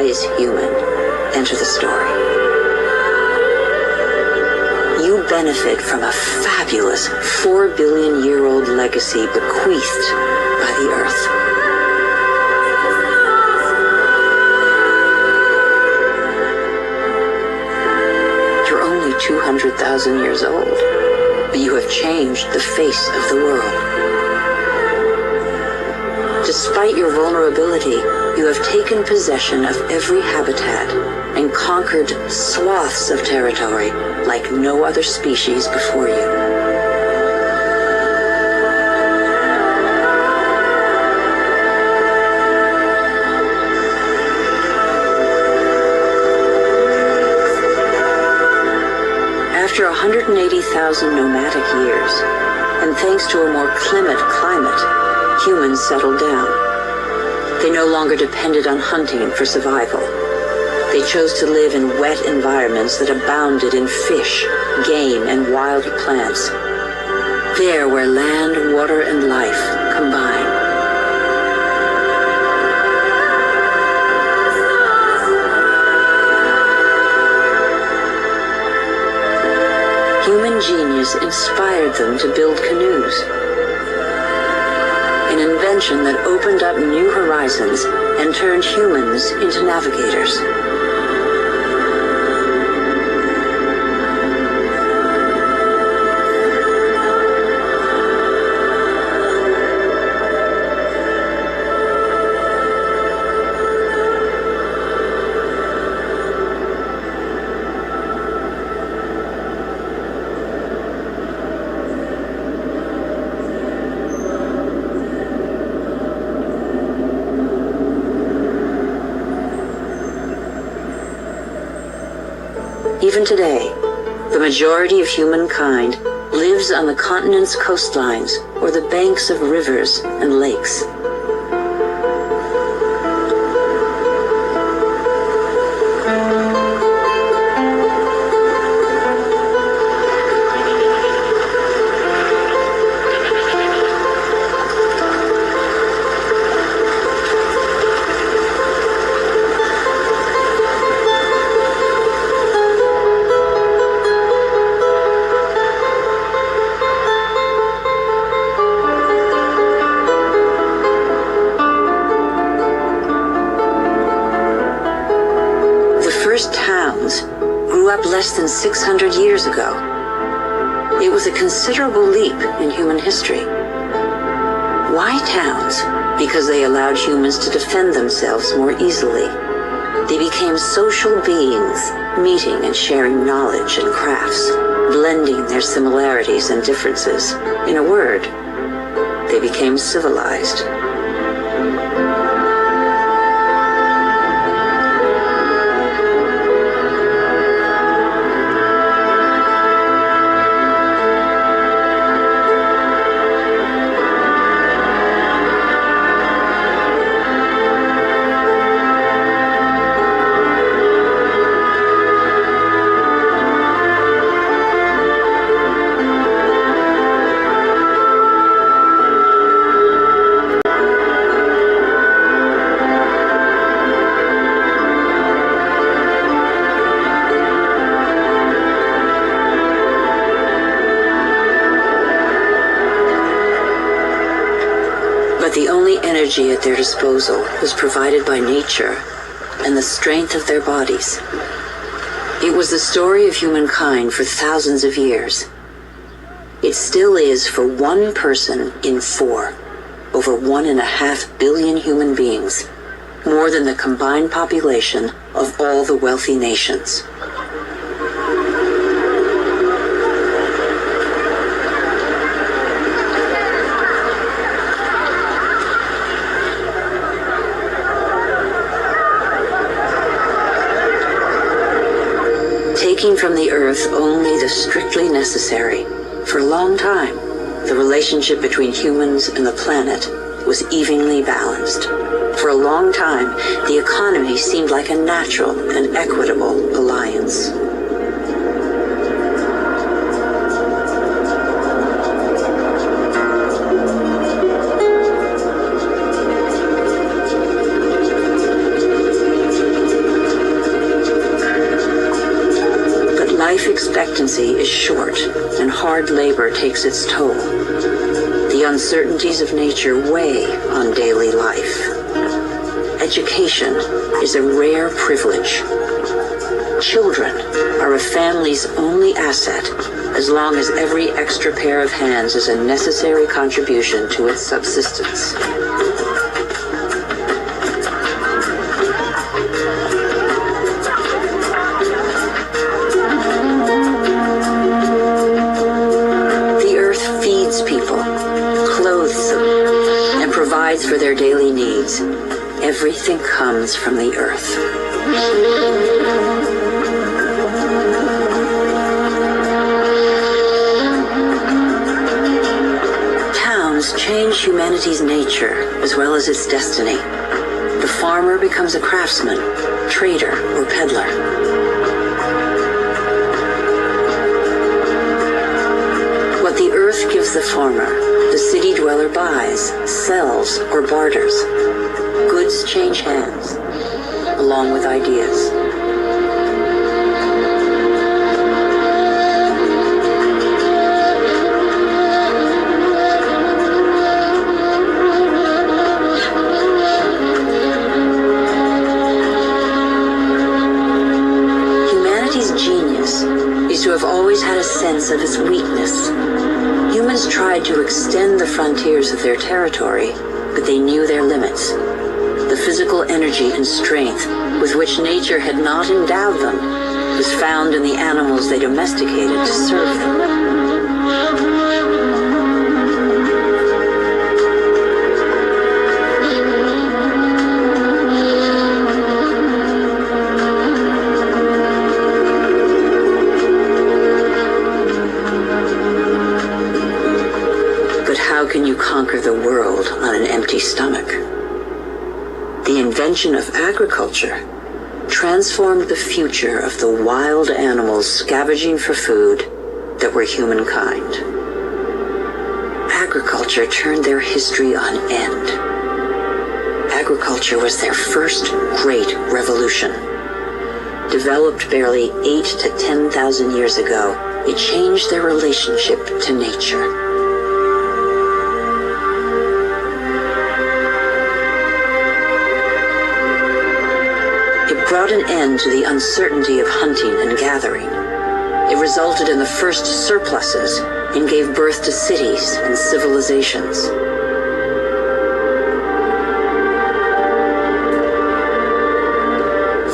is human. Enter the story. You benefit from a fabulous 4-billion-year-old legacy bequeathed by the Earth. You're only 200,000 years old, but you have changed the face of the world. Despite your vulnerability, you have taken possession of every habitat and conquered swaths of territory like no other species before you. After 180,000 nomadic years, and thanks to a more clement climate, humans settled down. They no longer depended on hunting for survival. They chose to live in wet environments that abounded in fish, game, and wild plants. There where land, water, and life combine. Human genius inspired them to build canoes, an invention that opened up new horizons and turned humans into navigators. Even today, the majority of humankind lives on the continent's coastlines or the banks of rivers and lakes. Less than 600 years ago. It was a considerable leap in human history. Why towns? Because they allowed humans to defend themselves more easily. They became social beings, meeting and sharing knowledge and crafts, blending their similarities and differences. In a word, they became civilized. The only energy at their disposal was provided by nature and the strength of their bodies. It was the story of humankind for thousands of years. It still is for one person in 4, over 1.5 billion human beings, more than the combined population of all the wealthy nations. Taking from the earth only the strictly necessary. For a long time, the relationship between humans and the planet was evenly balanced. For a long time, the economy seemed like a natural and equitable alliance. life expectancy is short and hard labor takes its toll. The uncertainties of nature weigh on daily life. Education is a rare privilege. Children are a family's only asset as long as every extra pair of hands is a necessary contribution to its subsistence. The earth feeds people, clothes them, and provides for their daily needs. Everything comes from the earth. Towns change humanity's nature as well as its destiny. The farmer becomes a craftsman, trader, or peddler. What the earth gives the farmer, the city dweller buys, sells, or barters. Goods change hands, along with ideas. Humanity's genius is to have always had a sense of its weakness. Humans tried to extend the frontiers of their territory, but they knew their limits. The physical energy and strength with which nature had not endowed them was found in the animals they domesticated to serve them. But how can you conquer the world on an empty stomach? The invention of agriculture transformed the future of the wild animals scavenging for food that were humankind. Agriculture turned their history on end. Agriculture was their first great revolution. Developed barely 8 to 10,000 years ago, it changed their relationship to nature. Brought an end to the uncertainty of hunting and gathering. It resulted in the first surpluses and gave birth to cities and civilizations.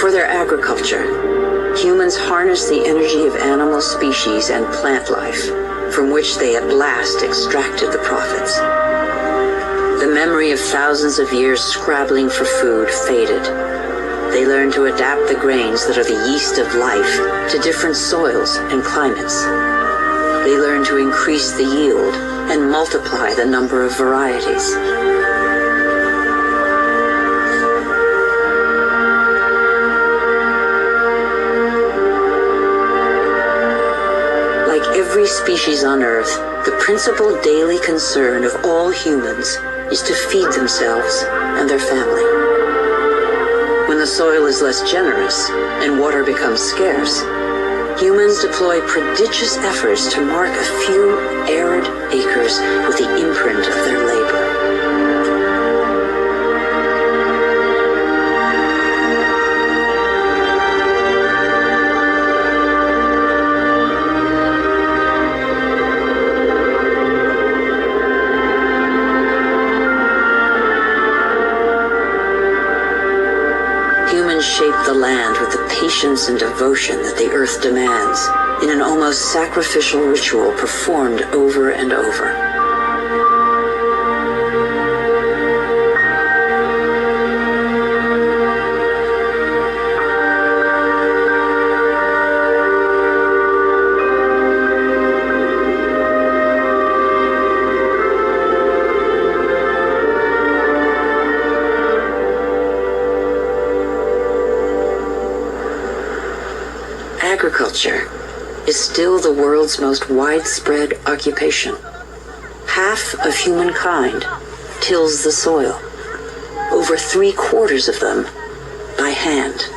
For their agriculture, humans harnessed the energy of animal species and plant life, from which they at last extracted the profits. The memory of thousands of years scrabbling for food faded. They learn to adapt the grains that are the yeast of life to different soils and climates. They learn to increase the yield and multiply the number of varieties. Like every species on Earth, the principal daily concern of all humans is to feed themselves and their family. When the soil is less generous and water becomes scarce, humans deploy prodigious efforts to mark a few arid acres with the imprint of their labor. Shape the land with the patience and devotion that the earth demands in an almost sacrificial ritual performed over and over. Agriculture is still the world's most widespread occupation. Half of humankind tills the soil, over 3/4 of them by hand.